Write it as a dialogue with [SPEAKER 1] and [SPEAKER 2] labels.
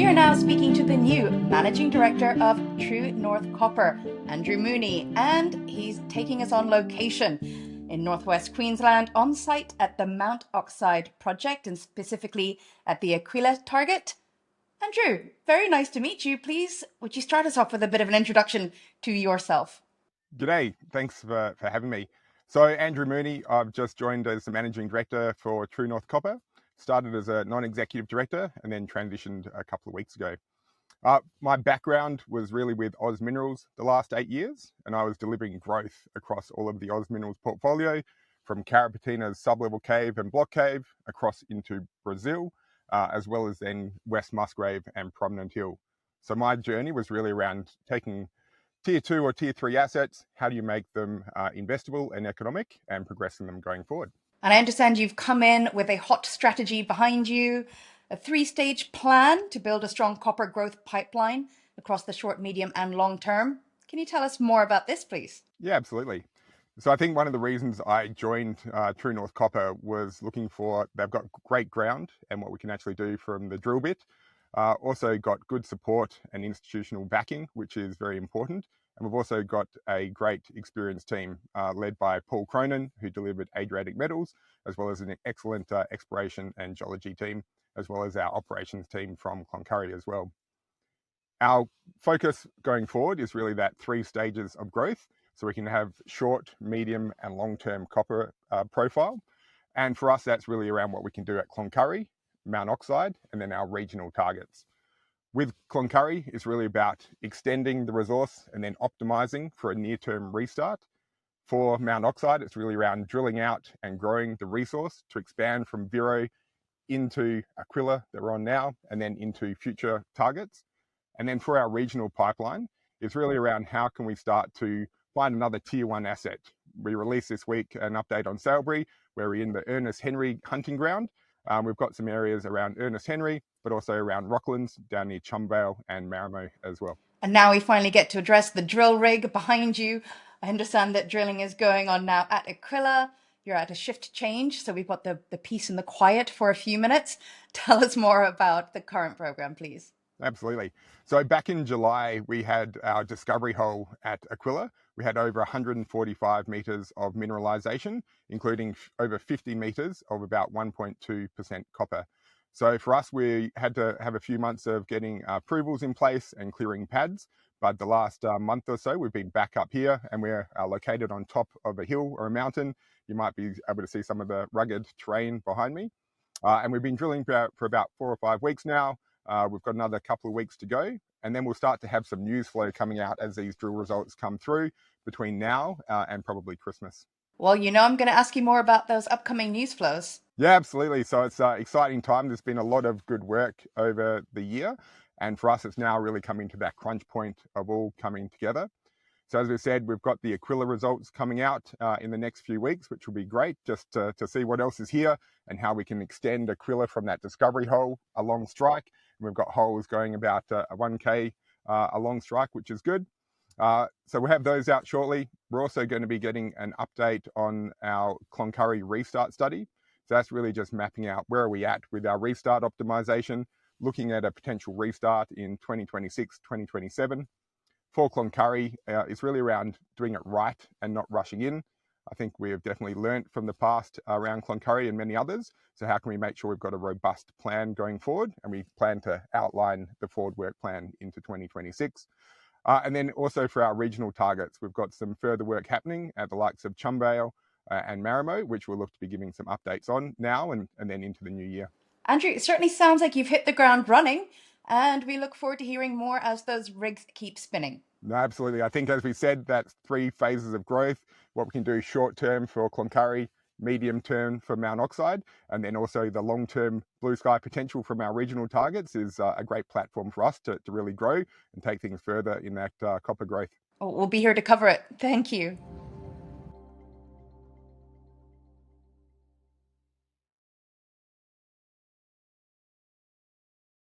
[SPEAKER 1] We are now speaking to the new Managing Director of True North Copper, Andrew Mooney, and he's taking us on location in northwest Queensland on site at the Mount Oxide Project and specifically at the Aquila Target. Andrew, very nice to meet you. Please, would you start us off with a bit of an introduction to yourself?
[SPEAKER 2] G'day, thanks for having me. So Andrew Mooney, I've just joined as the Managing Director for True North Copper. Started as a non-executive director and then transitioned a couple of weeks ago. My background was really with Oz Minerals the last 8 years, and I was delivering growth across all of the Oz Minerals portfolio, from Carapatina's sub-level cave and block cave across into Brazil, as well as then West Musgrave and Prominent Hill. So my journey was really around taking tier 2 or tier 3 assets, how do you make them investable and economic, and progressing them going forward.
[SPEAKER 1] And I understand you've come in with a hot strategy behind you, a three-stage plan to build a strong copper growth pipeline across the short, medium, and long term. Can you tell us more about this, please?
[SPEAKER 2] Yeah, absolutely. So I think one of the reasons I joined True North Copper was looking for, they've got great ground and what we can actually do from the drill bit. Also got good support and institutional backing, which is very important. And we've also got a great experienced team led by Paul Cronin, who delivered Adriatic Metals, as well as an excellent exploration and geology team, as well as our operations team from Cloncurry as well. Our focus going forward is really that 3 stages of growth, so we can have short, medium, and long-term copper profile. And for us, that's really around what we can do at Cloncurry, Mount Oxide, and then our regional targets. With Cloncurry, it's really about extending the resource and then optimizing for a near-term restart. For Mount Oxide, it's really around drilling out and growing the resource to expand from Vero into Aquila that we're on now, and then into future targets. And then for our regional pipeline, it's really around how can we start to find another tier 1 asset. We released this week an update on Salisbury, where we're in the Ernest Henry hunting ground. We've got some areas around Ernest Henry, but also around Rocklands, down near Chumvale and Marimo as well.
[SPEAKER 1] And now we finally get to address the drill rig behind you. I understand that drilling is going on now at Aquila. You're at a shift change, so we've got the peace and the quiet for a few minutes. Tell us more about the current program, please.
[SPEAKER 2] Absolutely. So back in July, we had our discovery hole at Aquila. We had over 145 metres of mineralisation, including over 50 metres of about 1.2% copper. So for us, we had to have a few months of getting approvals in place and clearing pads. But the last month or so, we've been back up here, and we're located on top of a hill or a mountain. You might be able to see some of the rugged terrain behind me. And we've been drilling for about 4 or 5 weeks now. We've got another couple of weeks to go, and then we'll start to have some news flow coming out as these drill results come through between now and probably Christmas.
[SPEAKER 1] Well, I'm going to ask you more about those upcoming news flows.
[SPEAKER 2] Yeah, absolutely. So it's an exciting time. There's been a lot of good work over the year, and for us, it's now really coming to that crunch point of all coming together. So as we said, we've got the Aquila results coming out in the next few weeks, which will be great just to see what else is here and how we can extend Aquila from that discovery hole along strike. And we've got holes going about a 1K along strike, which is good. So we'll have those out shortly. We're also going to be getting an update on our Cloncurry restart study. So that's really just mapping out where are we at with our restart optimization, looking at a potential restart in 2026, 2027. For Cloncurry, it's really around doing it right and not rushing in. I think we have definitely learnt from the past around Cloncurry and many others. So how can we make sure we've got a robust plan going forward? And we plan to outline the forward work plan into 2026. And then also for our regional targets, we've got some further work happening at the likes of Chumvale and Marimo, which we'll look to be giving some updates on now and then into the new year.
[SPEAKER 1] Andrew, it certainly sounds like you've hit the ground running, and we look forward to hearing more as those rigs keep spinning.
[SPEAKER 2] No, absolutely. I think, as we said, that's 3 phases of growth. What we can do short term for Cloncurry, medium term for Mount Oxide, and then also the long term blue sky potential from our regional targets is a great platform for us to really grow and take things further in that copper growth.
[SPEAKER 1] We'll be here to cover it. Thank you.